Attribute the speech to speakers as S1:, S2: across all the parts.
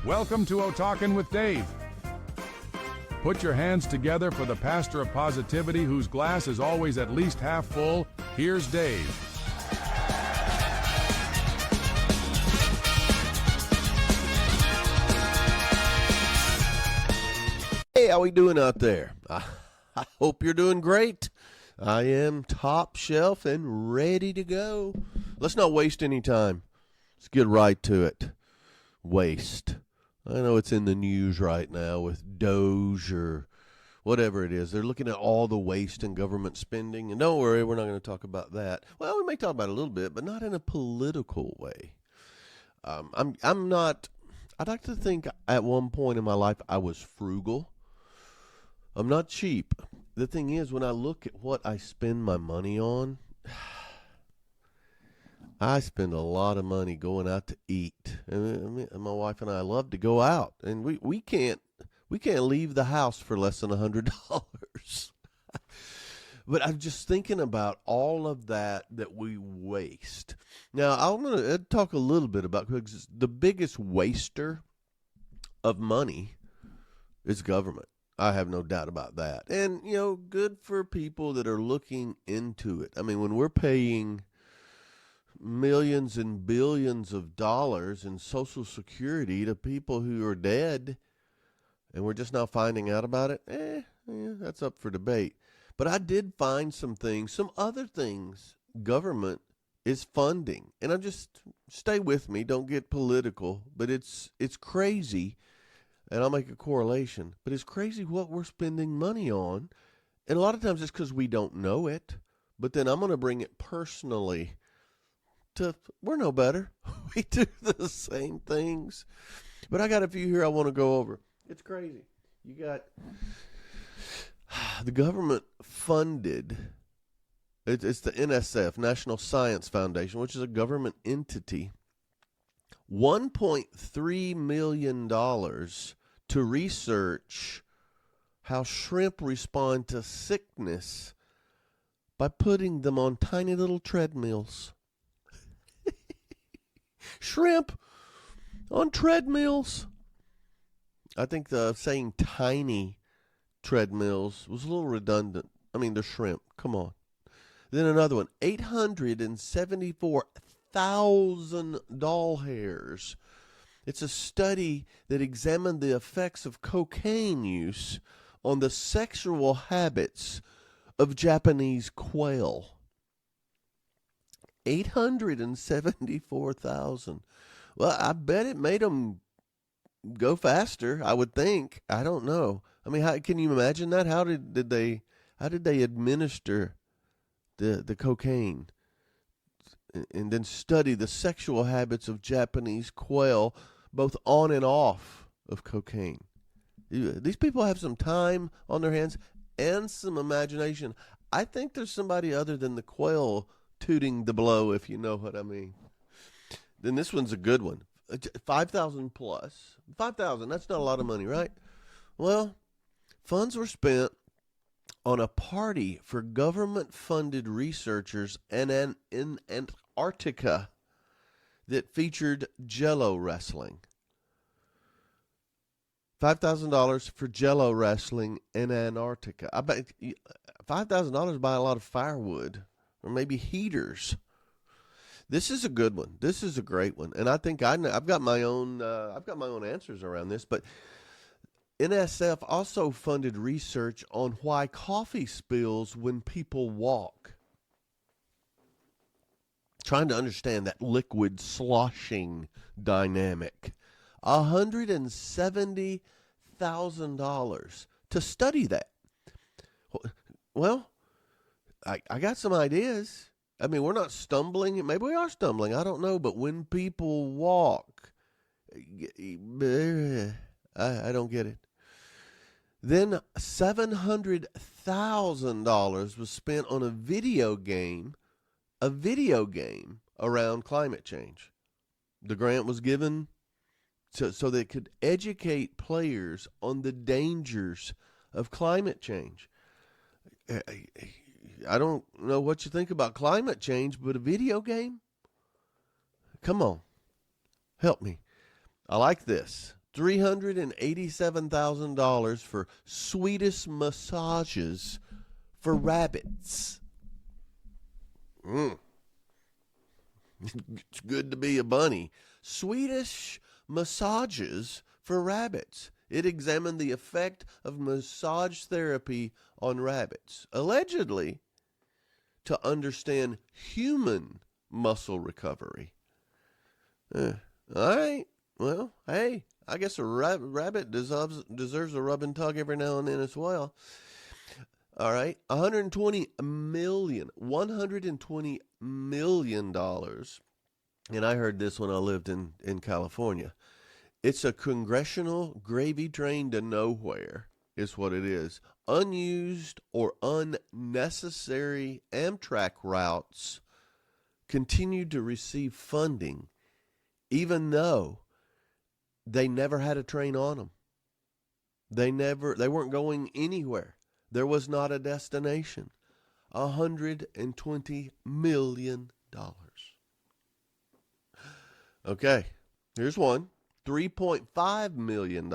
S1: Welcome to O-Talkin' with Dave. Put your hands together for the pastor of positivity whose glass is always at least half full. Here's Dave.
S2: Hey, how we doing out there? I hope you're doing great. I am top shelf and ready to go. Let's not waste any time. Let's get right to it. Waste. I know it's in the news right now with Doge or whatever it is. They're looking at all the waste in government spending. And don't worry, we're not going to talk about that. Well, we may talk about it a little bit, but not in a political way. I'm not, I'd like to think at one point in my life I was frugal. I'm not cheap. The thing is, when I look at what I spend my money on, I spend a lot of money going out to eat. And my wife and I love to go out, and we can't leave the house for less than $100. But I'm just thinking about all of that we waste. Now, I'm going to talk a little bit about, because the biggest waster of money is government. I have no doubt about that. And, good for people that are looking into it. I mean, when we're paying millions and billions of dollars in Social Security to people who are dead, and we're just now finding out about it, that's up for debate. But I did find some other things government is funding. And I'm just, stay with me, don't get political, but it's crazy. And I'll make a correlation, but it's crazy what we're spending money on. And a lot of times it's because we don't know it. But then I'm going to bring it personally to, we're no better. We do the same things. But I got a few here I want to go over. It's crazy. You got the government funded, it's the NSF, National Science Foundation, which is a government entity. $1.3 million to research how shrimp respond to sickness by putting them on tiny little treadmills. Shrimp on treadmills. I think the saying tiny treadmills was a little redundant. I mean, they're shrimp. Come on. Then another one, 874,000 doll hairs. It's a study that examined the effects of cocaine use on the sexual habits of Japanese quail. 874,000. Well, I bet it made them go faster, I would think. I don't know. I mean, how can you imagine that? How did they administer the cocaine and then study the sexual habits of Japanese quail, both on and off of cocaine? These people have some time on their hands and some imagination. I think there's somebody other than the quail tooting the blow, if you know what I mean. Then this one's a good one. 5,000 plus. 5,000, that's not a lot of money, right? Well, funds were spent on a party for government-funded researchers in Antarctica that featured Jello wrestling. $5,000 for Jello wrestling in Antarctica. I bet $5,000 buy a lot of firewood or maybe heaters. This is a good one. This is a great one, and I think I've got my own answers around this. But NSF also funded research on why coffee spills when people walk. Trying to understand that liquid sloshing dynamic. $170,000 to study that. Well, I got some ideas. I mean, we're not stumbling. Maybe we are stumbling. I don't know. But when people walk, I don't get it. Then $700,000 was spent on a video game around climate change. The grant was given so they could educate players on the dangers of climate change. I don't know what you think about climate change, but a video game? Come on. Help me. I like this. $387,000 for Swedish massages for rabbits. It's good to be a bunny. Swedish massages for rabbits. It examined the effect of massage therapy on rabbits, allegedly to understand human muscle recovery. All right. Well, hey, I guess a rabbit deserves a rub and tug every now and then as well. All right, $120 million. And I heard this when I lived in California. It's a congressional gravy train to nowhere, is what it is. Unused or unnecessary Amtrak routes continue to receive funding, even though they never had a train on them. They weren't going anywhere. There was not a destination. $120 million. Okay, here's one. $3.5 million.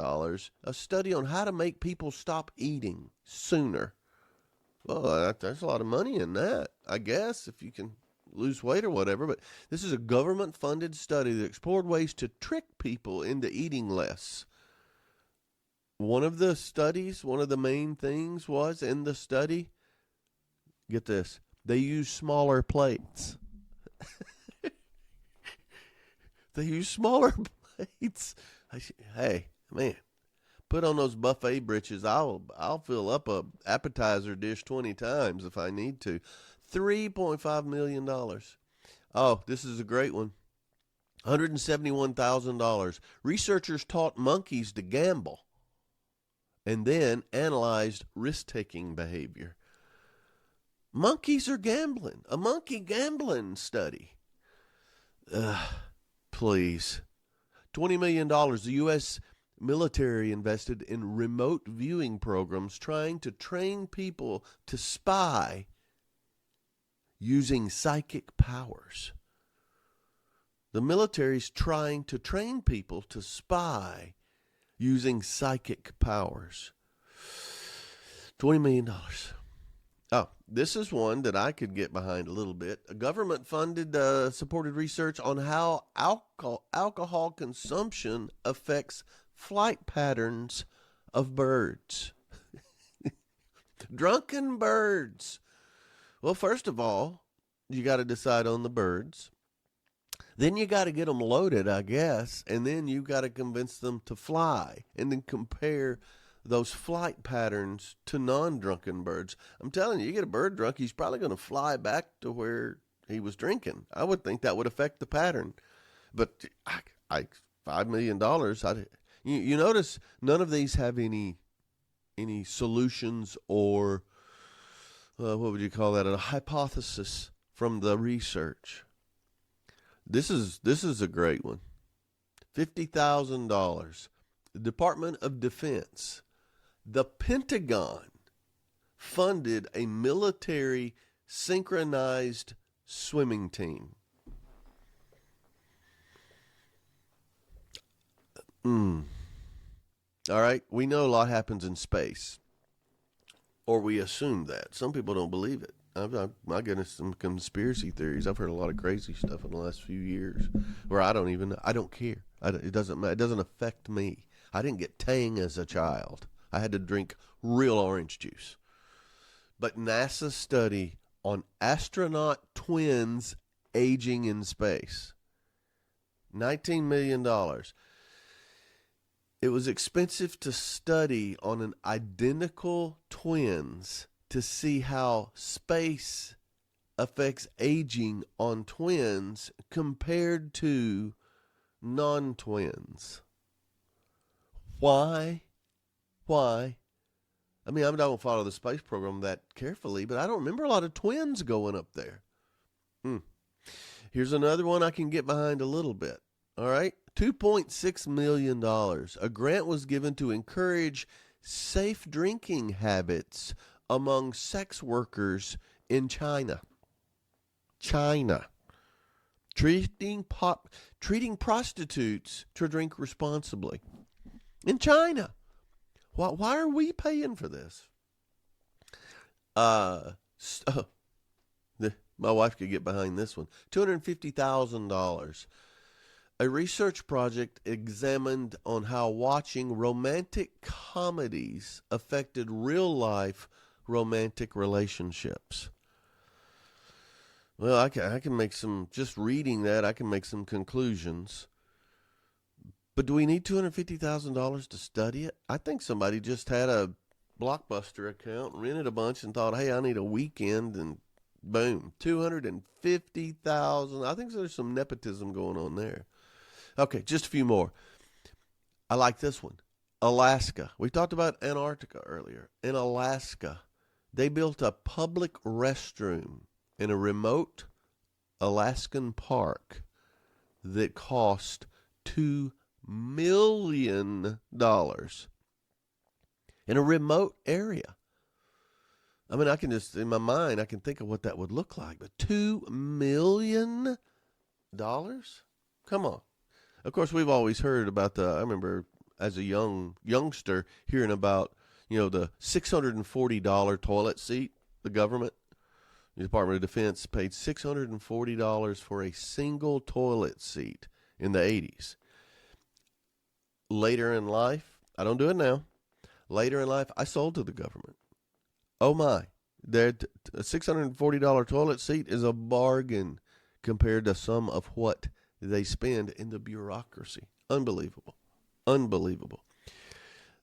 S2: A study on how to make people stop eating sooner. Well, there's a lot of money in that, I guess, if you can lose weight or whatever. But this is a government-funded study that explored ways to trick people into eating less. One of the main things was in the study, get this, they use smaller plates. They use smaller plates. Hey, man, put on those buffet britches. I'll fill up a appetizer dish 20 times if I need to. $3.5 million. Oh, this is a great one. $171,000. Researchers taught monkeys to gamble and then analyzed risk-taking behavior. Monkeys are gambling. A monkey gambling study. Please. $20 million. The U.S. military invested in remote viewing programs trying to train people to spy using psychic powers. The military's trying to train people to spy using psychic powers. $20 million. Oh, this is one that I could get behind a little bit. A government-funded, supported research on how alcohol consumption affects flight patterns of birds. Drunken birds. Well, first of all, you got to decide on the birds. Then you got to get them loaded, I guess, and then you got to convince them to fly, and then compare those flight patterns to non-drunken birds. I'm telling you, you get a bird drunk, he's probably going to fly back to where he was drinking. I would think that would affect the pattern. But $5 million, you notice none of these have any solutions or what would you call that? A hypothesis from the research. This is a great one. $50,000. The Department of Defense, the Pentagon, funded a military synchronized swimming team. All right, we know a lot happens in space, or we assume that. Some people don't believe it. My goodness, some conspiracy theories. I've heard a lot of crazy stuff in the last few years where I don't care. It doesn't affect me. I didn't get Tang as a child. I had to drink real orange juice. But NASA study on astronaut twins aging in space. $19 million. It was expensive to study on an identical twins to see how space affects aging on twins compared to non-twins. Why? I mean, I don't follow the space program that carefully, but I don't remember a lot of twins going up there. Here's another one I can get behind a little bit. All right. $2.6 million. A grant was given to encourage safe drinking habits among sex workers in China. Treating prostitutes to drink responsibly. in China. Why are we paying for this? My wife could get behind this one. $250,000. A research project examined on how watching romantic comedies affected real-life romantic relationships. Well, I can make some, just reading that, I can make some conclusions. But do we need $250,000 to study it? I think somebody just had a Blockbuster account, rented a bunch, and thought, hey, I need a weekend, and boom, $250,000. I think there's some nepotism going on there. Okay, just a few more. I like this one. Alaska. We talked about Antarctica earlier. In Alaska, they built a public restroom in a remote Alaskan park that cost $2 million in a remote area. I mean, I can just, in my mind, I can think of what that would look like. But $2 million? Come on. Of course, we've always heard about I remember as a youngster hearing about, the $640 toilet seat. The government, the Department of Defense paid $640 for a single toilet seat in the 80s. Later in life, I don't do it now. Later in life, I sold to the government. Oh my, a $640 toilet seat is a bargain compared to some of what they spend in the bureaucracy. Unbelievable. Unbelievable.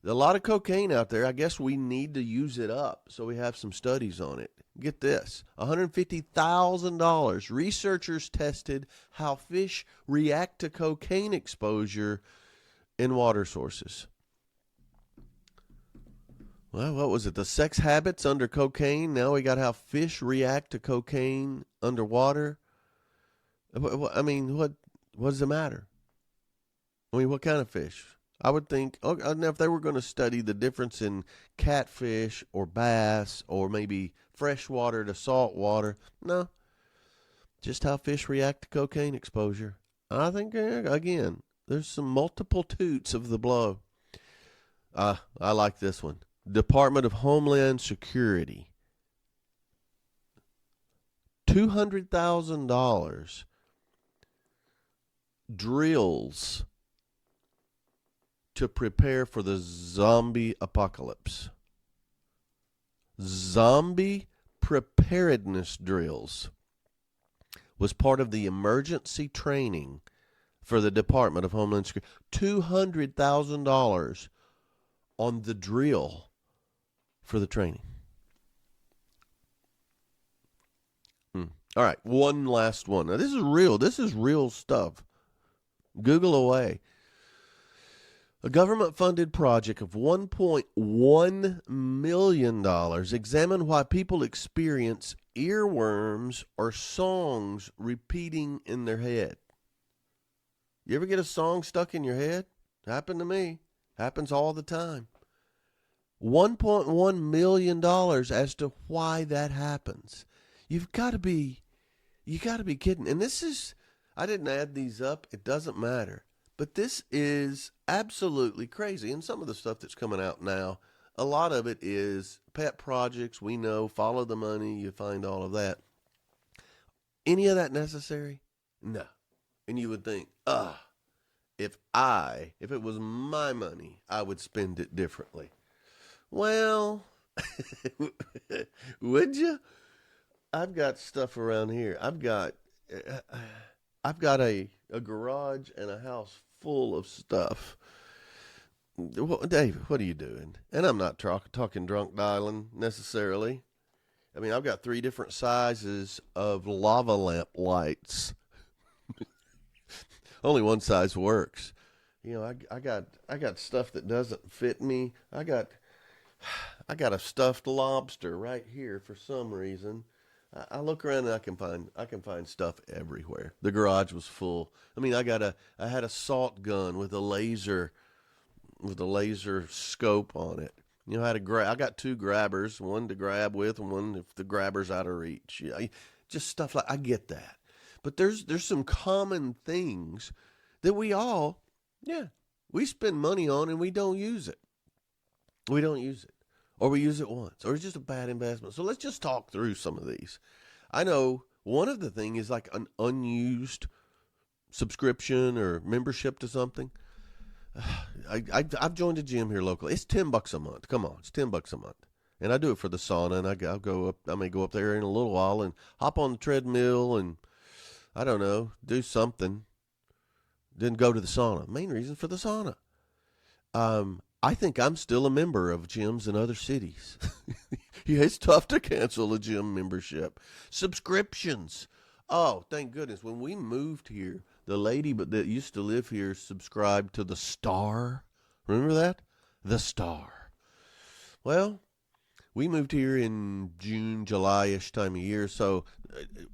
S2: A lot of cocaine out there. I guess we need to use it up, so we have some studies on it. Get this, $150,000. Researchers tested how fish react to cocaine exposure in water sources. Well, what was it? The sex habits under cocaine. Now we got how fish react to cocaine underwater. I mean, what does it matter? I mean, what kind of fish? I would think, now if they were going to study the difference in catfish or bass or maybe freshwater to saltwater, no. Just how fish react to cocaine exposure. I think, again, there's some multiple toots of the blow. I like this one. Department of Homeland Security. $200,000 drills to prepare for the zombie apocalypse. Zombie preparedness drills was part of the emergency training for the Department of Homeland Security. $200,000 on the drill for the training. All right, one last one. Now, this is real. This is real stuff. Google away. A government-funded project of $1.1 million examined why people experience earworms or songs repeating in their head. You ever get a song stuck in your head? Happened to me. Happens all the time. $1.1 million as to why that happens. You got to be kidding. And this is, I didn't add these up. It doesn't matter. But this is absolutely crazy. And some of the stuff that's coming out now, a lot of it is pet projects. We know, follow the money. You find all of that. Any of that necessary? No. And you would think, if it was my money, I would spend it differently. Well, would you? I've got stuff around here. I've got a garage and a house full of stuff. Well, Dave, what are you doing? And I'm not talking drunk dialing necessarily. I mean, I've got 3 different sizes of lava lamp lights. Only one size works. I got stuff that doesn't fit me. I got a stuffed lobster right here for some reason. I look around and I can find stuff everywhere. The garage was full. I mean, I had a salt gun with a laser scope on it. I got 2 grabbers, one to grab with and one if the grabber's out of reach. Just stuff like, I get that. But there's some common things that we all, we spend money on and we don't use it. We don't use it. Or we use it once. Or it's just a bad investment. So let's just talk through some of these. I know one of the things is like an unused subscription or membership to something. I've joined a gym here locally. It's $10 a month. Come on, it's $10 a month. And I do it for the sauna, and I'll go up. I may go up there in a little while and hop on the treadmill and, I don't know, do something. Then go to the sauna. Main reason for the sauna. I think I'm still a member of gyms in other cities. Yeah, it's tough to cancel a gym membership. Subscriptions. Oh, thank goodness. When we moved here, the lady that used to live here subscribed to the Star. Remember that? The Star. Well, we moved here in June, July-ish time of year, so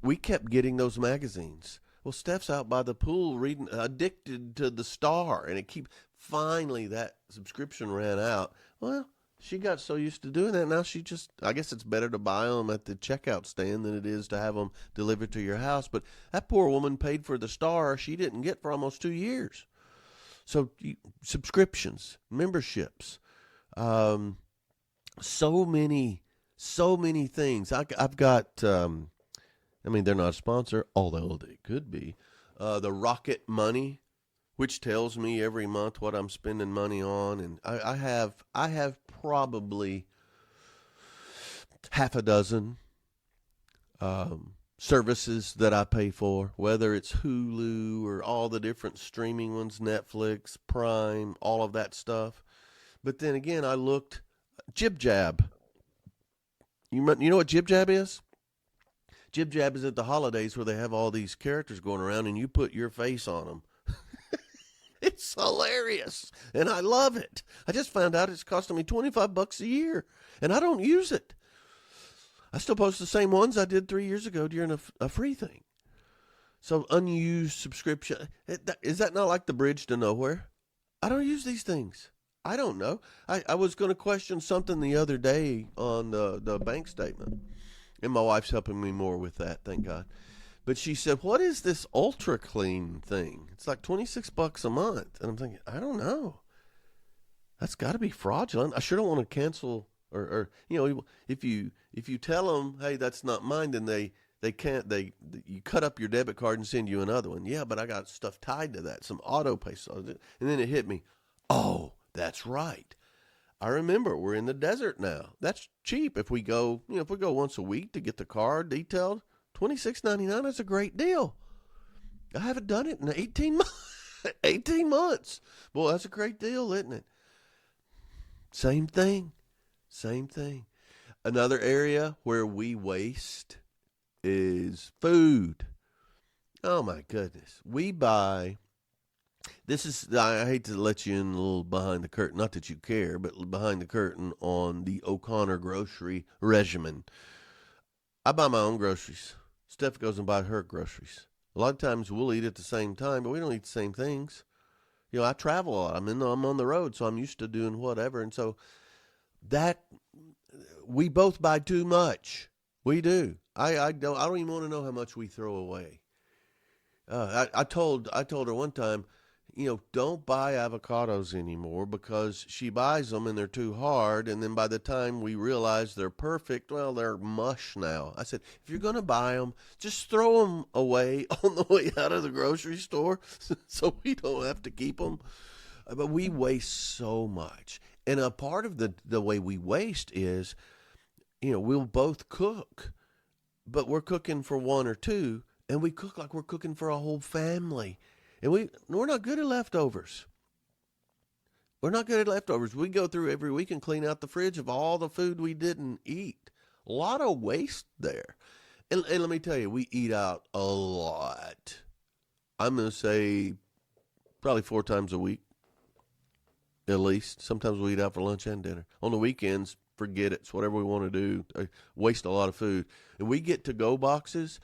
S2: we kept getting those magazines. Well, Steph's out by the pool reading, addicted to the Star, and finally that subscription ran out. Well, she got so used to doing that, now I guess it's better to buy them at the checkout stand than it is to have them delivered to your house. But that poor woman paid for the Star she didn't get for almost 2 years. So subscriptions, memberships, so many things. I've got, they're not a sponsor, although they could be. The Rocket Money, which tells me every month what I'm spending money on, and I have probably half a dozen services that I pay for, whether it's Hulu or all the different streaming ones, Netflix, Prime, all of that stuff. But then again, I looked. Jib Jab. You know what Jib Jab is? Jib Jab is at the holidays where they have all these characters going around and you put your face on them. It's hilarious. And I love it. I just found out it's costing me $25 a year and I don't use it. I still post the same ones I did 3 years ago during a free thing. So unused subscription. Is that not like the bridge to nowhere? I don't use these things. I don't know. I was going to question something the other day on the bank statement, and my wife's helping me more with that, thank God. But she said, what is this Ultra Clean thing? It's like $26 a month. And I'm thinking, I don't know. That's got to be fraudulent. I sure don't want to cancel or if you tell them, hey, that's not mine, then you cut up your debit card and send you another one. Yeah, but I got stuff tied to that, some auto pay. And then it hit me. Oh, that's right. I remember we're in the desert now. That's cheap. If we go once a week to get the car detailed, $26.99. That's a great deal. I haven't done it in 18 months. 18 months. Boy, that's a great deal, isn't it? Same thing. Another area where we waste is food. Oh my goodness. We buy. I hate to let you in a little behind the curtain, not that you care, but behind the curtain on the O'Connor grocery regimen. I buy my own groceries. Steph goes and buys her groceries. A lot of times we'll eat at the same time, but we don't eat the same things. I travel a lot. I'm on the road, so I'm used to doing whatever. And so that we both buy too much. We do. I don't even want to know how much we throw away. I told her one time, don't buy avocados anymore because she buys them and they're too hard. And then by the time we realize they're perfect, well, they're mush now. I said, if you're going to buy them, just throw them away on the way out of the grocery store so we don't have to keep them. But we waste so much. And a part of the way we waste is, we'll both cook, but we're cooking for one or two, and we cook like we're cooking for a whole family. And we're not good at leftovers. We go through every week and clean out the fridge of all the food we didn't eat. A lot of waste there. And let me tell you, we eat out a lot. I'm going to say probably 4 times a week, at least. Sometimes we eat out for lunch and dinner. On the weekends, forget it. It's whatever we want to do. I waste a lot of food. And we get to-go boxes.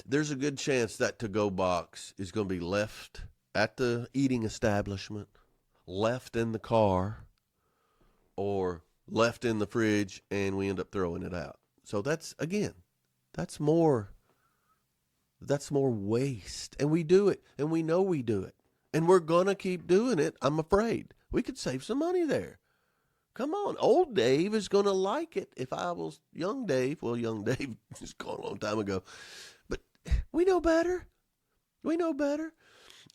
S2: There's a good chance that to-go box is going to be left at the eating establishment, left in the car, or left in the fridge, and we end up throwing it out. So that's more waste. And we do it, and we know we do it. And we're going to keep doing it, I'm afraid. We could save some money there. Come on, old Dave is going to like it. If I was young Dave, well, young Dave is gone a long time ago. But we know better. We know better.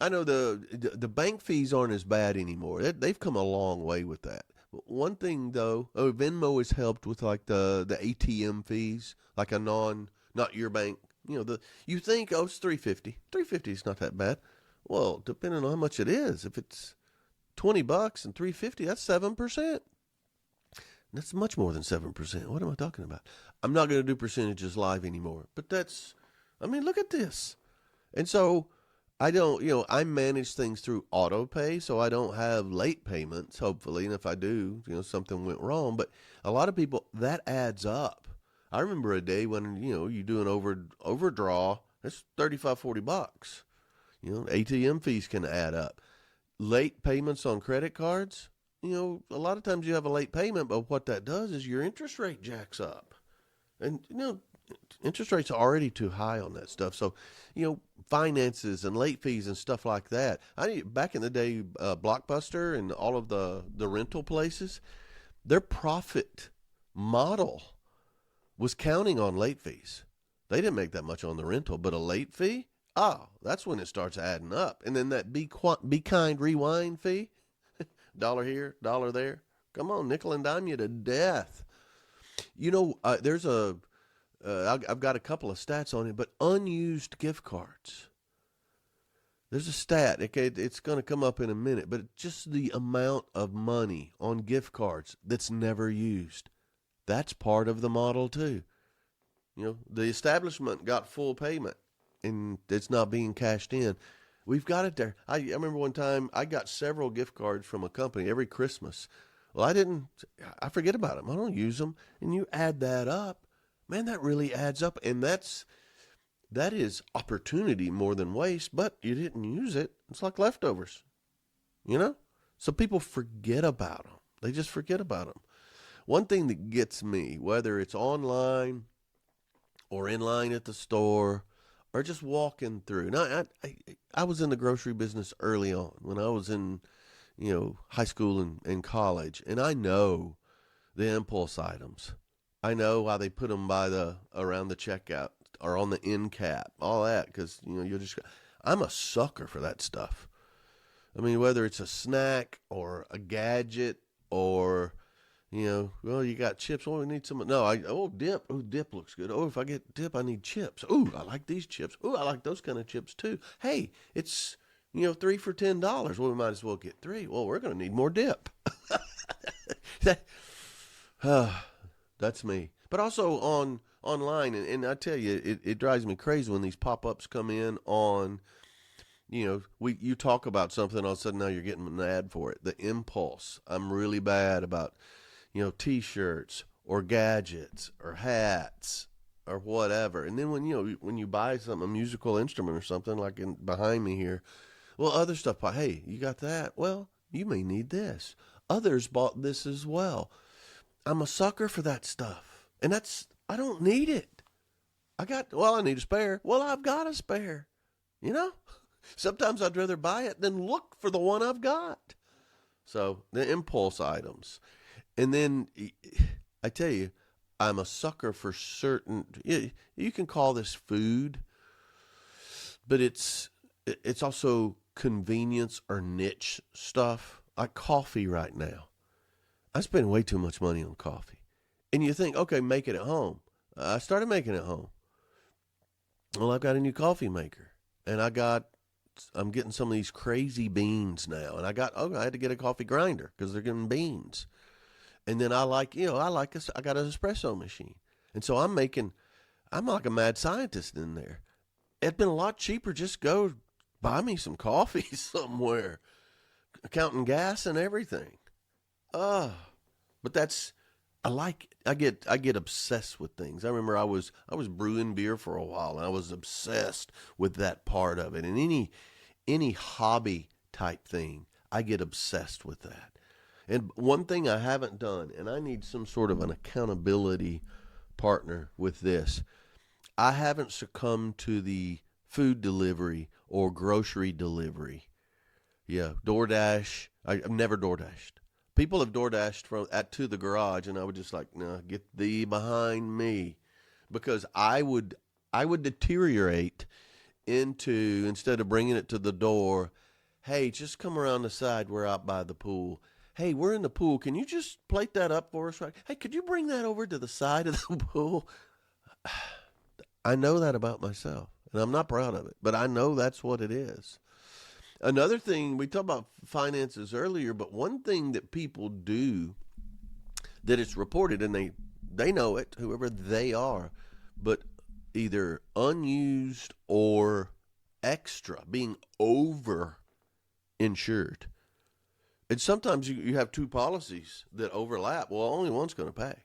S2: I know the bank fees aren't as bad anymore. They've come a long way with that. One thing, though, Venmo has helped with like the ATM fees, like not your bank. You think, it's $3.50. $3.50 is not that bad. Well, depending on how much it is, if it's $20 and $3.50, that's 7%. That's much more than 7%. What am I talking about? I'm not going to do percentages live anymore. But look at this. And so I don't, I manage things through auto pay, so I don't have late payments, hopefully. And if I do, something went wrong. But a lot of people, that adds up. I remember a day when, you do an overdraw, that's $35, $40. ATM fees can add up. Late payments on credit cards, a lot of times you have a late payment, but what that does is your interest rate jacks up. And, interest rates are already too high on that stuff. So, finances and late fees and stuff like that. Back in the day, Blockbuster and all of the rental places, their profit model was counting on late fees. They didn't make that much on the rental, but a late fee, that's when it starts adding up. And then that Be Kind Rewind fee, $1 here, $1 there. Come on, nickel and dime you to death. There's I've got a couple of stats on it, but unused gift cards. There's a stat. It's going to come up in a minute, but just the amount of money on gift cards that's never used. That's part of the model too. The establishment got full payment and it's not being cashed in. We've got it there. I remember one time I got several gift cards from a company every Christmas. Well, I forget about them. I don't use them. And you add that up, man, that really adds up. And that is opportunity more than waste, but you didn't use it. It's like leftovers, So people forget about them. They just forget about them. One thing that gets me, whether it's online or in line at the store or just walking through. Now, I was in the grocery business early on when I was in, high school and college, and I know the impulse items. I know why they put them around the checkout or on the end cap, all that, because, I'm a sucker for that stuff. I mean, whether it's a snack or a gadget or, you got chips. Oh, we need some. No, dip. Oh, dip looks good. Oh, if I get dip, I need chips. Oh, I like these chips. Oh, I like those kind of chips too. Hey, it's, 3 for $10. Well, we might as well get 3. Well, we're going to need more dip. That's me. But also online, and I tell you, it drives me crazy when these pop-ups come in on, you talk about something, all of a sudden now you're getting an ad for it. The impulse. I'm really bad about, T-shirts or gadgets or hats or whatever. And then when you buy something, a musical instrument or something like behind me here, well, other stuff, hey, you got that? Well, you may need this. Others bought this as well. I'm a sucker for that stuff. And I don't need it. I need a spare. Well, I've got a spare. Sometimes I'd rather buy it than look for the one I've got. So the impulse items. And then I tell you, I'm a sucker for certain, you can call this food, but it's also convenience or niche stuff, like coffee right now. I spend way too much money on coffee. And you think, okay, make it at home. I started making it at home. Well, I've got a new coffee maker. And I'm getting some of these crazy beans now. And I had to get a coffee grinder because they're getting beans. And then I got an espresso machine. And so I'm like a mad scientist in there. It'd been a lot cheaper just go buy me some coffee somewhere, counting gas and everything. But I get obsessed with things. I remember I was brewing beer for a while, and I was obsessed with that part of it. And any hobby type thing, I get obsessed with that. And one thing I haven't done, and I need some sort of an accountability partner with this, I haven't succumbed to the food delivery or grocery delivery. Yeah, DoorDash. I've never DoorDashed. People have DoorDashed to the garage, and I would just like, no, get thee behind me, because I would deteriorate into, instead of bringing it to the door, hey, just come around the side. We're out by the pool. Hey, we're in the pool. Can you just plate that up for us? Right? Hey, could you bring that over to the side of the pool? I know that about myself, and I'm not proud of it, but I know that's what it is. Another thing, we talked about finances earlier, but one thing that people do that it's reported, and they know it, whoever they are, but either unused or extra, being over insured. And sometimes you have two policies that overlap. Well, only one's going to pay,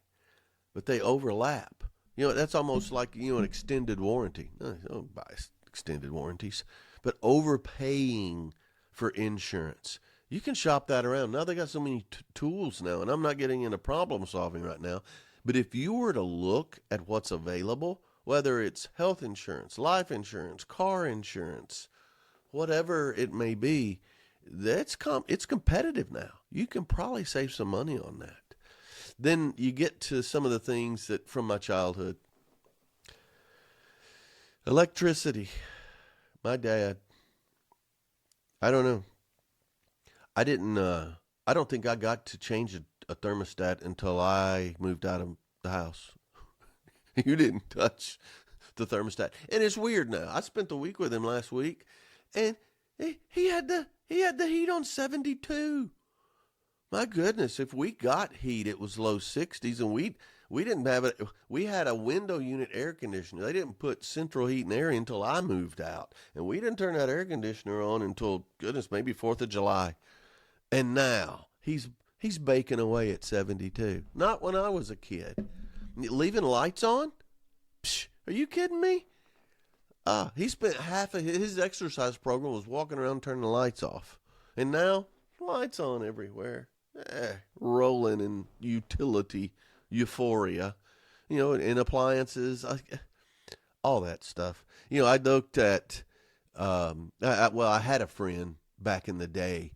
S2: but they overlap. That's almost like, an extended warranty. I don't buy extended warranties, but overpaying for insurance. You can shop that around. Now they got so many tools now, and I'm not getting into problem solving right now. But if you were to look at what's available, whether it's health insurance, life insurance, car insurance, whatever it may be, it's competitive now. You can probably save some money on that. Then you get to some of the things that from my childhood. Electricity. My dad, I don't know. I don't think I got to change a thermostat until I moved out of the house. You didn't touch the thermostat. And it's weird now. I spent the week with him last week, and he had the heat on 72. My goodness, if we got heat, it was low 60s, and we didn't have it. We had a window unit air conditioner. They didn't put central heat and air in until I moved out, and we didn't turn that air conditioner on until, goodness, maybe 4th of July. And now he's baking away at 72. Not when I was a kid. Leaving lights on? Psh, are you kidding me? He spent half of his exercise program was walking around turning the lights off. And now, lights on everywhere. Rolling in utility euphoria. In appliances, all that stuff. I looked at, I had a friend back in the day,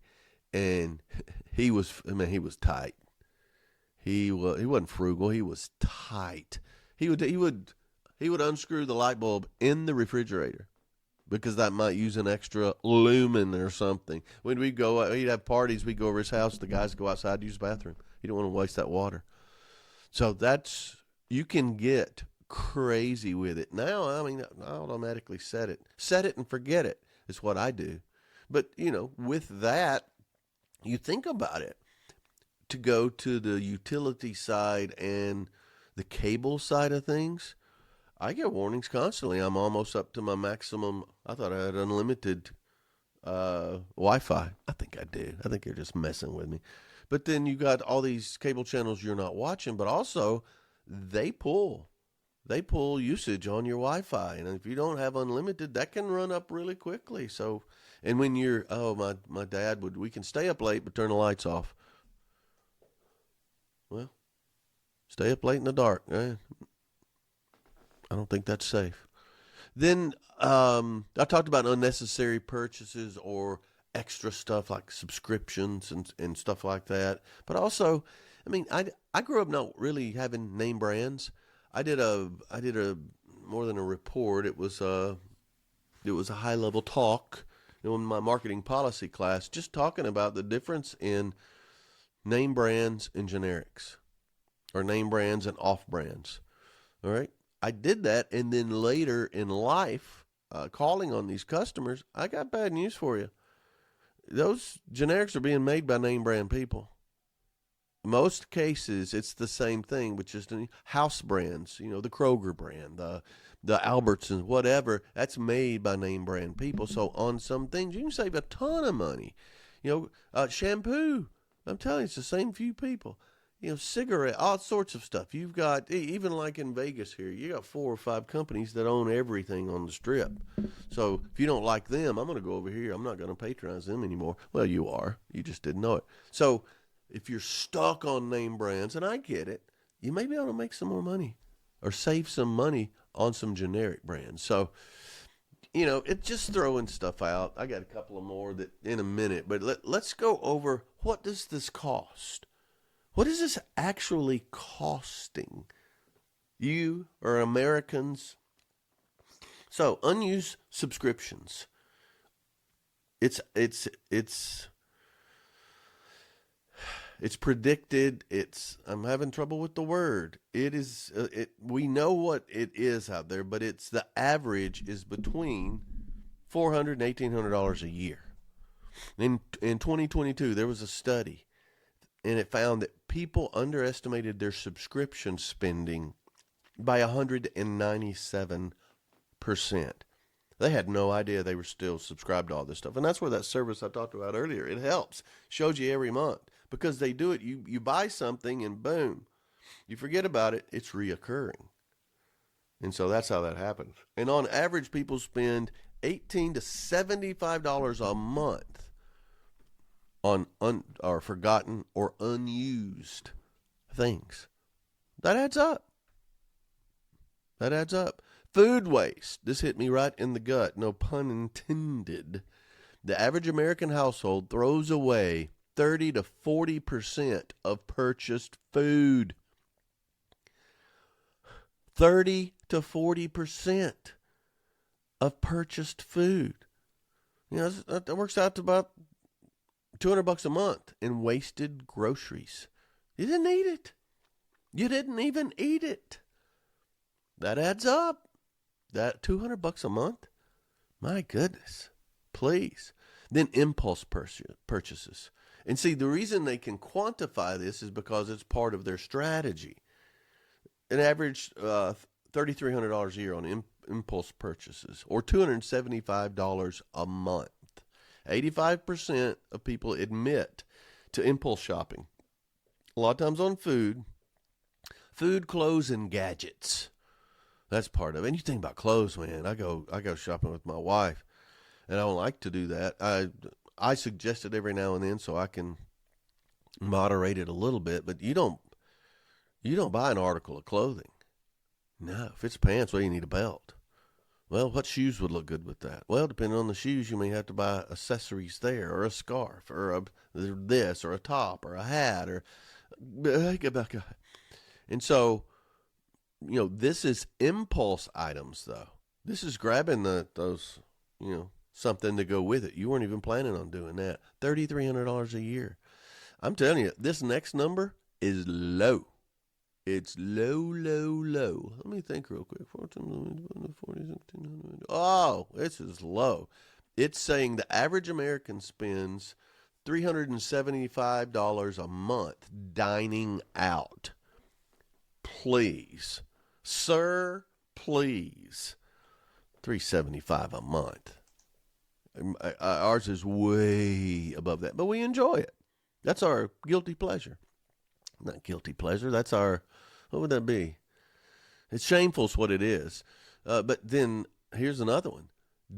S2: and he was tight. He wasn't frugal. He was tight. He would unscrew the light bulb in the refrigerator because that might use an extra lumen or something. When we'd have parties, we'd go over his house. The guys go outside to use the bathroom. You don't want to waste that water. So you can get crazy with it. Now, I automatically set it and forget it is what I do. But, with that, you think about it. To go to the utility side and the cable side of things, I get warnings constantly. I'm almost up to my maximum. I thought I had unlimited Wi-Fi. I think I do. I think you're just messing with me. But then you got all these cable channels you're not watching, but also they pull usage on your Wi-Fi. And if you don't have unlimited, that can run up really quickly. So, and when you're, my dad we can stay up late, but turn the lights off. Well, stay up late in the dark. I don't think that's safe. Then I talked about unnecessary purchases or extra stuff like subscriptions and stuff like that. But also, I grew up not really having name brands. I did a more than a report. It was a high level talk in my marketing policy class, just talking about the difference in name brands and generics, or name brands and off brands. All right. I did that. And then later in life, calling on these customers, I got bad news for you. Those generics are being made by name brand people. Most cases, it's the same thing, which is house brands, the Kroger brand, the Albertsons, whatever, that's made by name brand people. So on some things, you can save a ton of money. Shampoo, I'm telling you, it's the same few people. Cigarette, all sorts of stuff. You've got, even like in Vegas here, you got 4 or 5 companies that own everything on the strip. So if you don't like them, I'm going to go over here. I'm not going to patronize them anymore. Well, you are. You just didn't know it. So if you're stuck on name brands, and I get it, you may be able to make some more money or save some money on some generic brands. So it's just throwing stuff out. I got a couple of more that in a minute, but let's go over what does this cost? What is this actually costing you or Americans? So unused subscriptions. It's predicted. I'm having trouble with the word. It is. We know what it is out there, but it's the average is between $400 and $1,800 a year. In 2022, there was a study, and it found that people underestimated their subscription spending by 197%. They had no idea they were still subscribed to all this stuff. And that's where that service I talked about earlier, it helps. Shows you every month. Because they do it, you buy something and boom, you forget about it, it's reoccurring. And so that's how that happens. And on average, people spend $18 to $75 a month on or forgotten or unused things. That adds up. That adds up. Food waste. This hit me right in the gut. No pun intended. The average American household throws away 30 to 40% of purchased food. 30 to 40% of purchased food. That works out to about $200 a month in wasted groceries. You didn't eat it. You didn't even eat it. That adds up. That $200 a month. My goodness. Please. Then impulse purchases. And see, the reason they can quantify this is because it's part of their strategy. An average $3,300 a year on impulse purchases, or $275 a month. 85% of people admit to impulse shopping. A lot of times on food, clothes, and gadgets. That's part of it. And you think about clothes, man. I go shopping with my wife, and I don't like to do that. I suggest it every now and then so I can moderate it a little bit, but you don't buy an article of clothing. No, if it's pants, well, you need a belt. Well, what shoes would look good with that? Well, depending on the shoes, you may have to buy accessories there, or a scarf, or this, or a top, or a hat, or and so, this is impulse items, though. This is grabbing those, something to go with it. You weren't even planning on doing that. $3,300 a year. I'm telling you, this next number is low. It's low. Let me think real quick. Oh, this is low. It's saying the average American spends $375 a month dining out. Please. Sir, please. $375 a month. Ours is way above that, but we enjoy it. That's our guilty pleasure. Not guilty pleasure. That's our, what would that be? It's shameful is what it is. But then here's another one.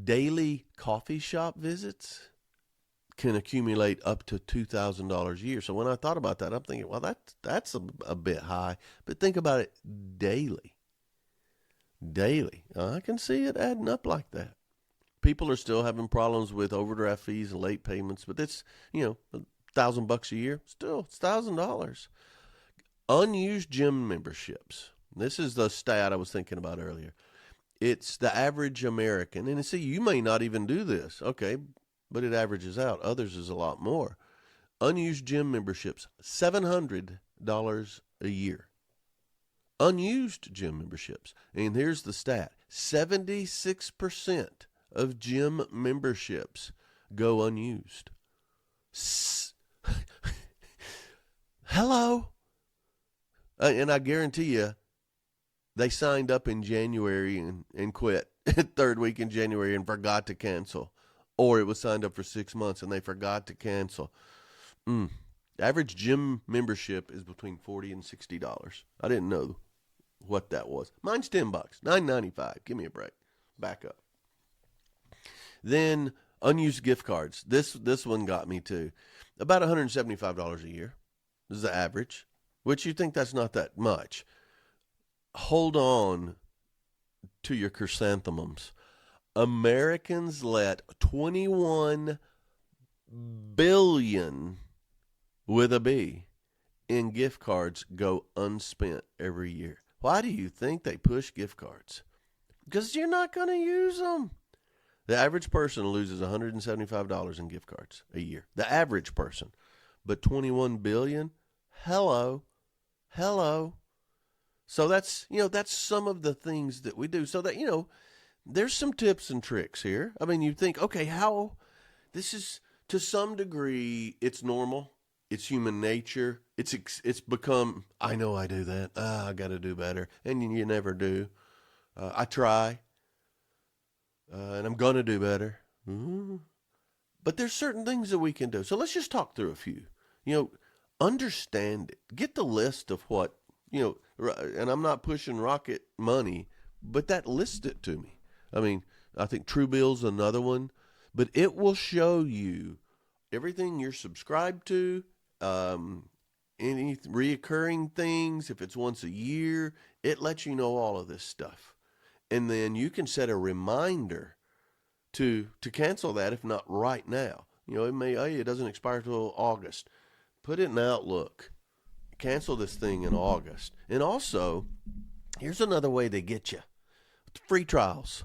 S2: Daily coffee shop visits can accumulate up to $2,000 a year. So when I thought about that, I'm thinking, well, that's a bit high. But think about it daily. I can see it adding up like that. People are still having problems with overdraft fees and late payments, but it's, $1,000 a year. Still, it's $1,000. Unused gym memberships. This is the stat I was thinking about earlier. It's the average American. And see, you may not even do this. Okay, but it averages out. Others is a lot more. Unused gym memberships, $700 a year. Unused gym memberships. And here's the stat. 76% of gym memberships go unused. Hello? And I guarantee you, they signed up in January and quit third week in January and forgot to cancel. Or it was signed up for 6 months and they forgot to cancel. Average gym membership is between $40 and $60. I didn't know what that was. Mine's $10, $9.95. Give me a break. Back up. Then unused gift cards. This one got me too. About $175 a year. This is the average. Which you think that's not that much. Hold on to your chrysanthemums. Americans let 21 billion with a B in gift cards go unspent every year. Why do you think they push gift cards? Because you're not going to use them. The average person loses $175 in gift cards a year. The average person. But 21 billion? Hello. So that's some of the things that we do. So that, there's some tips and tricks here. I mean, you think, okay, how this is to some degree, it's normal. It's human nature. It's become, I know I do that. I got to do better. And you never do. I try. And I'm going to do better. Mm-hmm. But there's certain things that we can do. So let's just talk through a few. Understand it. Get the list of what, and I'm not pushing rocket money, but that list it to me. I mean, I think Truebill's another one, but it will show you everything you're subscribed to, any reoccurring things. If it's once a year, it lets you know all of this stuff. And then you can set a reminder to cancel that, if not right now. It doesn't expire till August. Put it in Outlook. Cancel this thing in August. And also, here's another way they get you. Free trials.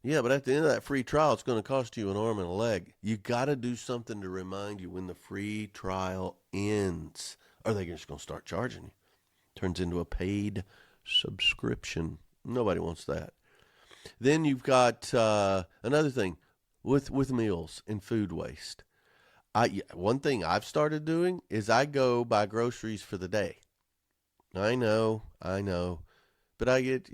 S2: Yeah, but at the end of that free trial, it's going to cost you an arm and a leg. You got to do something to remind you when the free trial ends. Or they're just going to start charging you. Turns into a paid subscription. Nobody wants that. Then you've got another thing with meals and food waste. One thing I've started doing is I go buy groceries for the day. I know. But I get,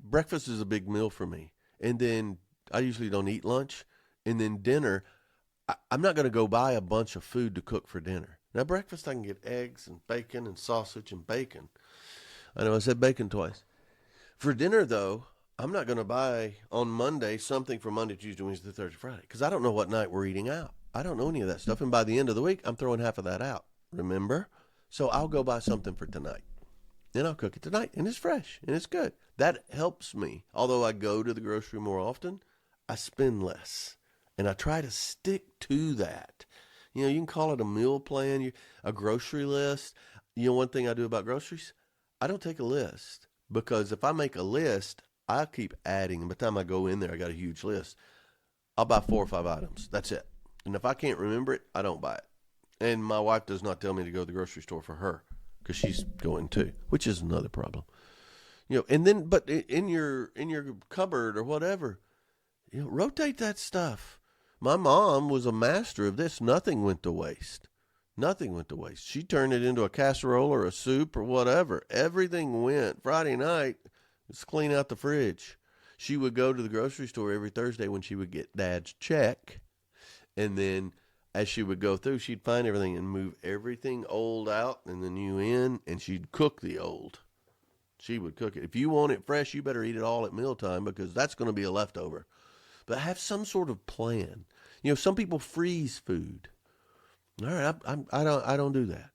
S2: breakfast is a big meal for me. And then I usually don't eat lunch. And then dinner, I'm not going to go buy a bunch of food to cook for dinner. Now, breakfast, I can get eggs and bacon and sausage and bacon. I know I said bacon twice. For dinner, though, I'm not going to buy on Monday something for Monday, Tuesday, Wednesday, Thursday, Friday. Because I don't know what night we're eating out. I don't know any of that stuff. And by the end of the week, I'm throwing half of that out. Remember? So I'll go buy something for tonight. Then I'll cook it tonight. And it's fresh. And it's good. That helps me. Although I go to the grocery more often, I spend less. And I try to stick to that. You can call it a meal plan, a grocery list. One thing I do about groceries, I don't take a list. Because if I make a list, I'll keep adding. And by the time I go in there, I got a huge list. I'll buy 4 or 5 items. That's it. And if I can't remember it, I don't buy it. And my wife does not tell me to go to the grocery store for her because she's going too, which is another problem. And then, but in your cupboard or whatever, rotate that stuff. My mom was a master of this. Nothing went to waste. She turned it into a casserole or a soup or whatever. Everything went. Friday night, let's clean out the fridge. She would go to the grocery store every Thursday when she would get Dad's check. And then as she would go through, she'd find everything and move everything old out and the new in, and she'd cook the old. She would cook it. If you want it fresh, you better eat it all at mealtime because that's going to be a leftover. But have some sort of plan. Some people freeze food. All right, I don't do that.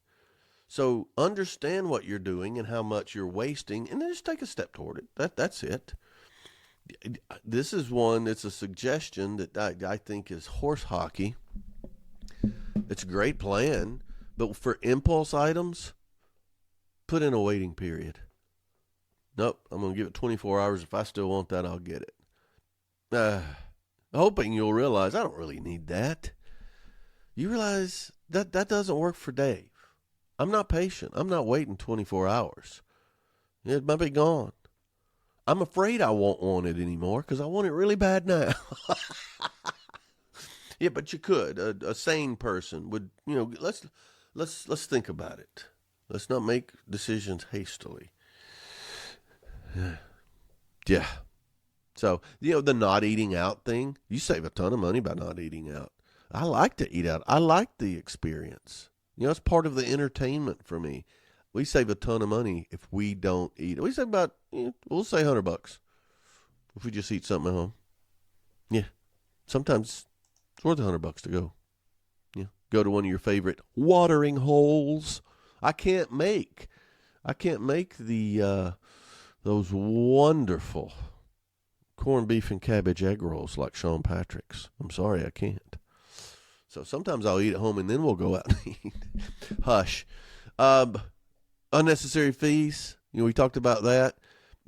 S2: So understand what you're doing and how much you're wasting, and then just take a step toward it. That's it. This is one that's a suggestion that I think is horse hockey. It's a great plan, but for impulse items, put in a waiting period. Nope, I'm going to give it 24 hours. If I still want that, I'll get it. Hoping you'll realize I don't really need that. You realize that doesn't work for Dave. I'm not patient. I'm not waiting 24 hours. It might be gone. I'm afraid I won't want it anymore because I want it really bad now. Yeah, but you could. A sane person would, let's think about it. Let's not make decisions hastily. Yeah. So, the not eating out thing, you save a ton of money by not eating out. I like to eat out. I like the experience. It's part of the entertainment for me. We save a ton of money if we don't eat. We save about, we'll say $100 if we just eat something at home. Yeah. Sometimes it's worth $100 to go. Yeah. Go to one of your favorite watering holes. I can't make the those wonderful corned beef and cabbage egg rolls like Sean Patrick's. I'm sorry, I can't. So sometimes I'll eat at home and then we'll go out and eat. Hush. Unnecessary fees. We talked about that.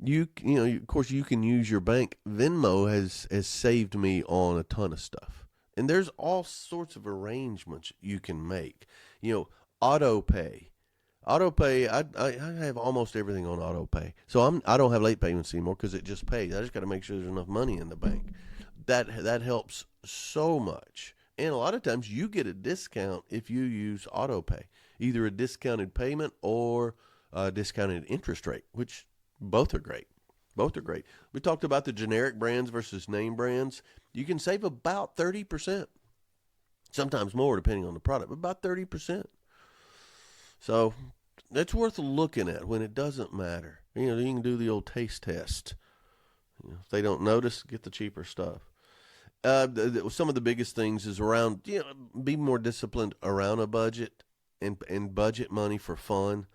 S2: Of course, you can use your bank. Venmo has saved me on a ton of stuff. And there's all sorts of arrangements you can make. Auto pay. Auto pay, I have almost everything on auto pay. So I don't have late payments anymore because it just pays. I just got to make sure there's enough money in the bank. That helps so much. And a lot of times you get a discount if you use auto pay, either a discounted payment or a discounted interest rate, which both are great. Both are great. We talked about the generic brands versus name brands. You can save about 30%, sometimes more depending on the product, but about 30%. So that's worth looking at when it doesn't matter. You can do the old taste test. If they don't notice, get the cheaper stuff. Some of the biggest things is around, be more disciplined around a budget and budget money for fun,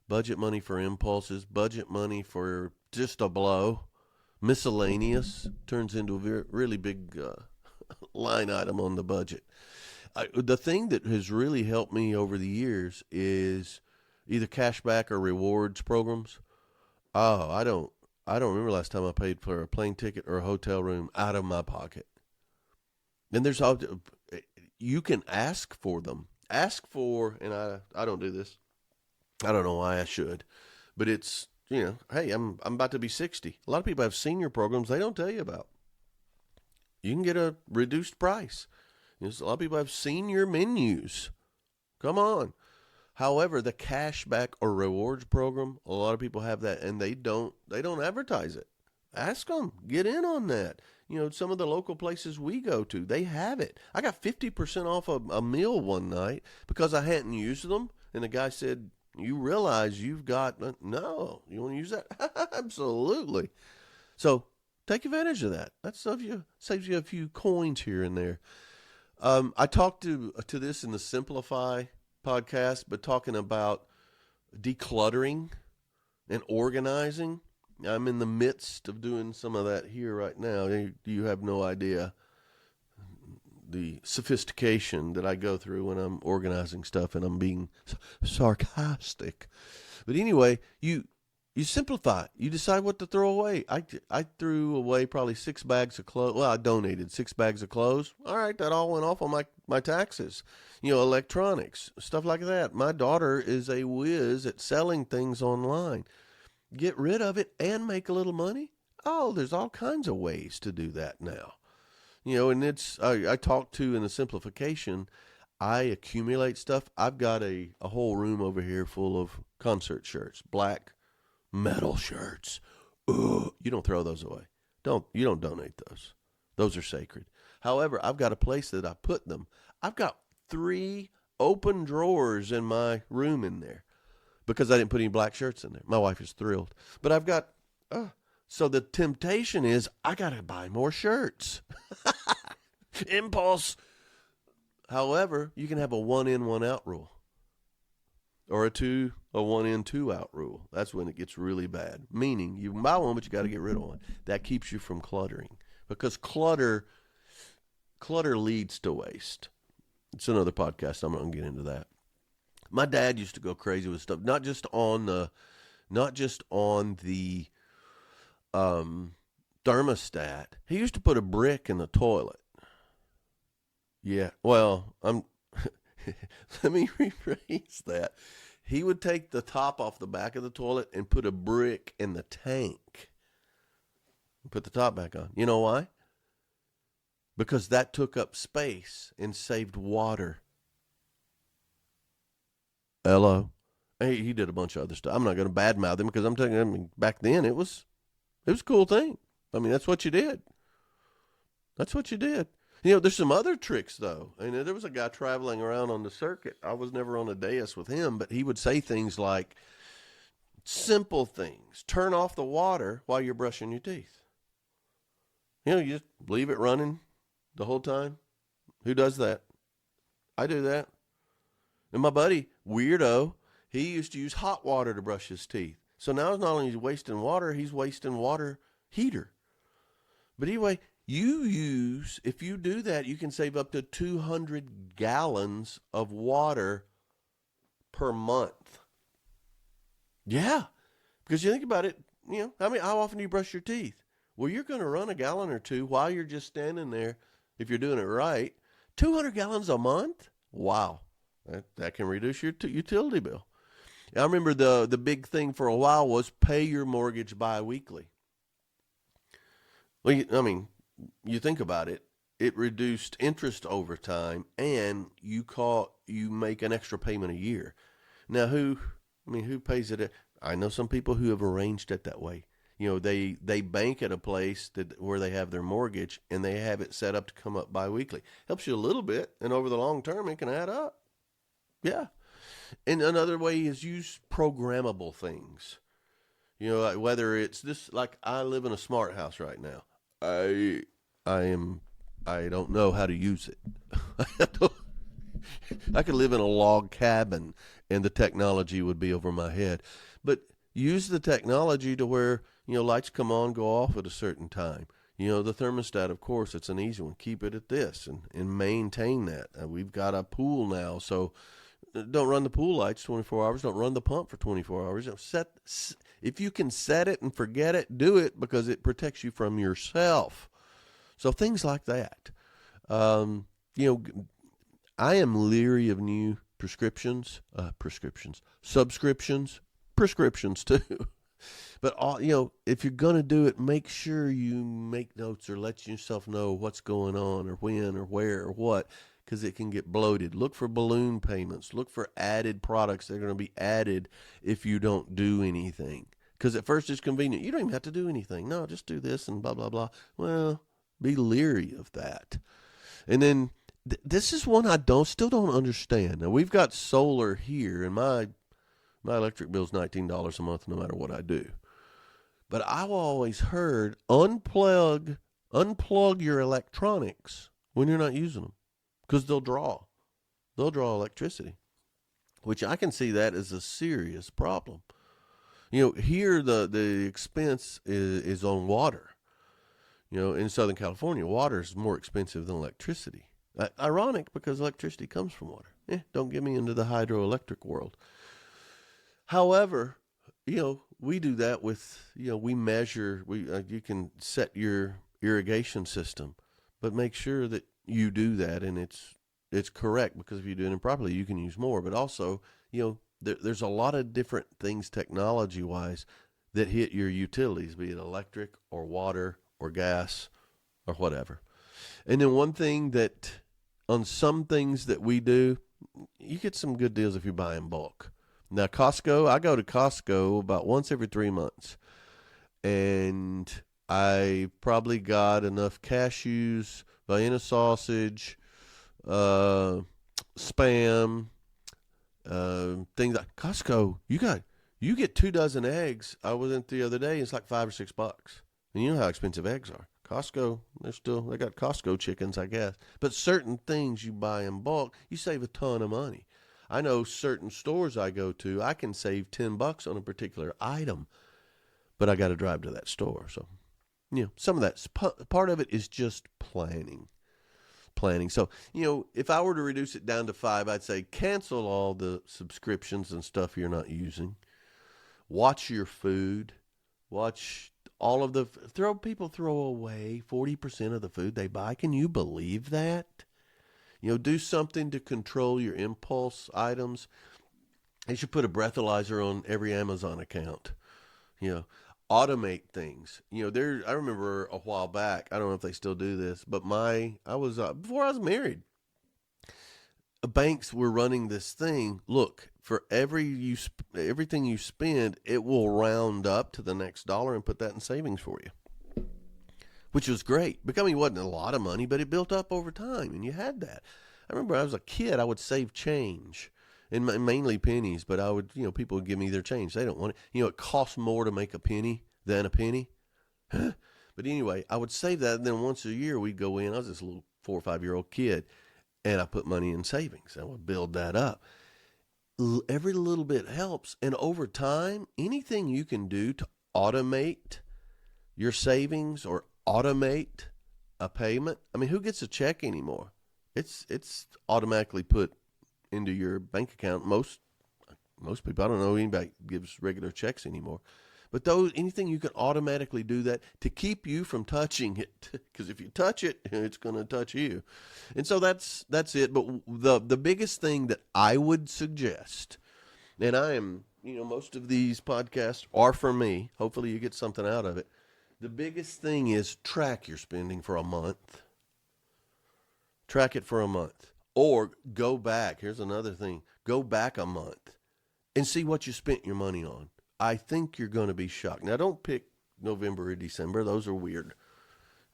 S2: budget money for impulses, budget money for just a blow. Miscellaneous turns into a really big line item on the budget. The thing that has really helped me over the years is either cashback or rewards programs. Oh, I don't remember last time I paid for a plane ticket or a hotel room out of my pocket. And you can ask for them. Ask for, and I don't do this. I don't know why I should, but it's, hey, I'm about to be 60. A lot of people have senior programs they don't tell you about. You can get a reduced price. A lot of people have senior menus. Come on. However, the cashback or rewards program, a lot of people have that, and they don't advertise it. Ask them. Get in on that. Some of the local places we go to, they have it. I got 50% off a meal one night because I hadn't used them, and the guy said, "You realize you've got no. You want to use that? Absolutely." So take advantage of that. That saves you a few coins here and there. I talked to this in the Simplify podcast, but talking about decluttering and organizing. I'm in the midst of doing some of that here right now. You have no idea the sophistication that I go through when I'm organizing stuff, and I'm being sarcastic. But anyway, you simplify. You decide what to throw away. I threw away probably 6 bags of clothes. Well, I donated 6 bags of clothes. All right, that all went off on my taxes. Electronics, stuff like that. My daughter is a whiz at selling things online. Get rid of it and make a little money. Oh, there's all kinds of ways to do that now. And I talked to in the simplification, I accumulate stuff. I've got a whole room over here full of concert shirts, black metal shirts. Ugh, you don't throw those away. You don't donate those. Those are sacred. However, I've got a place that I put them. I've got 3 open drawers in my room in there because I didn't put any black shirts in there. My wife is thrilled. But I've got, so the temptation is I got to buy more shirts. Impulse. However, you can have a 1 in, 1 out rule. Or a 1 in, 2 out rule. That's when it gets really bad. Meaning, you can buy one, but you got to get rid of one. That keeps you from cluttering. Because clutter leads to waste. It's another podcast. I'm not going to get into that. My dad used to go crazy with stuff, not just on the thermostat. He used to put a brick in the toilet. Yeah, well, let me rephrase that. He would take the top off the back of the toilet and put a brick in the tank. Put the top back on. You know why? Because that took up space and saved water. Hello. Hey, he did a bunch of other stuff. I'm not going to badmouth him because I'm telling you, back then it was a cool thing. I mean, that's what you did. That's what you did. There's some other tricks, though. There was a guy traveling around on the circuit. I was never on a dais with him, but he would say things like, simple things. Turn off the water while you're brushing your teeth. You just leave it running the whole time. Who does that? I do that. And my buddy, weirdo, he used to use hot water to brush his teeth. So now not only is he wasting water, he's wasting water heater. But anyway, if you do that, you can save up to 200 gallons of water per month. Yeah. Because you think about it, how often do you brush your teeth? Well, you're going to run a gallon or two while you're just standing there if you're doing it right. 200 gallons a month? Wow. That can reduce your utility bill. I remember the big thing for a while was pay your mortgage biweekly. Well, you think about it. It reduced interest over time, and you make an extra payment a year. Now, who pays it? I know some people who have arranged it that way. They bank at a place where they have their mortgage, and they have it set up to come up biweekly. Helps you a little bit, and over the long term, it can add up. Yeah. And another way is use programmable things. Like whether it's this, like I live in a smart house right now. I don't know how to use it. I could live in a log cabin and the technology would be over my head. But use the technology to where, lights come on, go off at a certain time. The thermostat, of course, it's an easy one. Keep it at this and maintain that. We've got a pool now, so don't run the pool lights 24 hours. Don't run the pump for 24 hours. If you can set it and forget it, do it because it protects you from yourself. So things like that. I am leery of new subscriptions, prescriptions too. But if you're going to do it, make sure you make notes or let yourself know what's going on or when or where or what, because it can get bloated. Look for balloon payments. Look for added products that are going to be added if you don't do anything. Because at first it's convenient. You don't even have to do anything. No, just do this and blah, blah, blah. Well, be leery of that. And then this is one I still don't understand. Now, we've got solar here, and my electric bill is $19 a month no matter what I do. But I've always heard unplug your electronics when you're not using them because they'll draw electricity, which I can see that as a serious problem. Here the expense is on water. In Southern California, water is more expensive than electricity. Ironic because electricity comes from water. Don't get me into the hydroelectric world. However, we do that with, we measure, you can set your irrigation system, but make sure that you do that and it's correct, because if you do it improperly, you can use more. But also, there's a lot of different things technology-wise that hit your utilities, be it electric or water or gas or whatever. And then one thing that on some things that we do, you get some good deals if you buy in bulk. Now, Costco, I go to Costco about once every 3 months, and I probably got enough cashews, Vienna sausage, Spam, things like Costco. You get 2 dozen eggs. I was in the other day. It's like $5 or $6, and you know how expensive eggs are. Costco, they got Costco chickens, I guess. But certain things you buy in bulk, you save a ton of money. I know certain stores I go to, I can save $10 on a particular item, but I got to drive to that store. So, some of that part of it is just planning. So, if I were to reduce it down to 5, I'd say cancel all the subscriptions and stuff you're not using. Watch your food. Watch all of people throw away 40% of the food they buy. Can you believe that? Do something to control your impulse items. They should put a breathalyzer on every Amazon account. Automate things. I remember a while back, I don't know if they still do this, but before I was married, banks were running this thing. Look, for everything you spend, it will round up to the next dollar and put that in savings for you, which was great. It wasn't a lot of money, but it built up over time, and you had that. I remember I was a kid, I would save change, and mainly pennies, but I would, people would give me their change. They don't want it. It costs more to make a penny than a penny. But anyway, I would save that, and then once a year we'd go in. I was this little 4 or 5-year-old kid, and I put money in savings. I would build that up. Every little bit helps, and over time, anything you can do to automate your savings or automate a payment. I mean, who gets a check anymore? It's automatically put into your bank account. Most people, I don't know anybody gives regular checks anymore. But anything you can automatically do that to keep you from touching it, because if you touch it, it's going to touch you. And so that's it. But the biggest thing that I would suggest, and I am, most of these podcasts are for me. Hopefully you get something out of it. The biggest thing is track your spending for a month. Track it for a month. Or go back. Here's another thing. Go back a month and see what you spent your money on. I think you're going to be shocked. Now, don't pick November or December. Those are weird.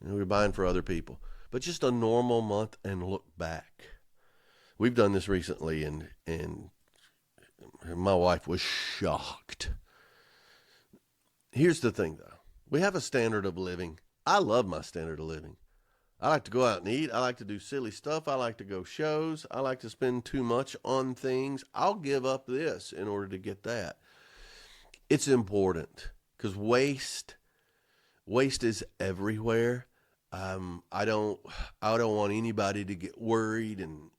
S2: We're buying for other people. But just a normal month and look back. We've done this recently, and my wife was shocked. Here's the thing, though. We have a standard of living. I love my standard of living. I like to go out and eat. I like to do silly stuff. I like to go shows. I like to spend too much on things. I'll give up this in order to get that. It's important because waste is everywhere. I don't want anybody to get worried and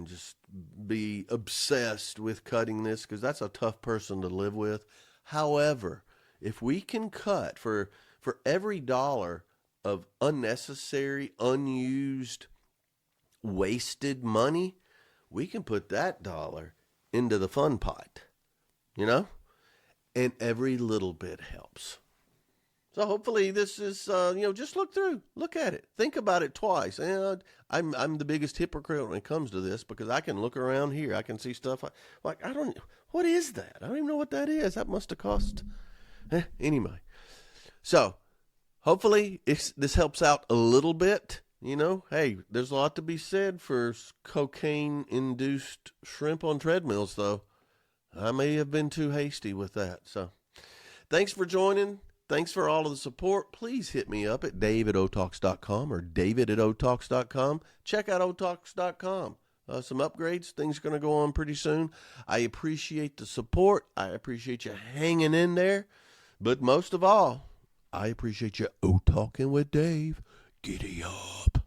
S2: just be obsessed with cutting this, because that's a tough person to live with. However, if we can cut for every dollar of unnecessary, unused, wasted money, we can put that dollar into the fun pot, and every little bit helps. So hopefully this is, just look at it. Think about it twice. And I'm the biggest hypocrite when it comes to this, because I can look around here. I can see stuff like what is that? I don't even know what that is. That must have cost. Anyway. So hopefully this helps out a little bit. Hey, there's a lot to be said for cocaine-induced shrimp on treadmills, though. I may have been too hasty with that. So thanks for joining. Thanks for all of the support. Please hit me up at dave@otalks.com or david@otalks.com. Check out otalks.com. Some upgrades. Things are going to go on pretty soon. I appreciate the support. I appreciate you hanging in there. But most of all, I appreciate you talking with Dave. Giddy up.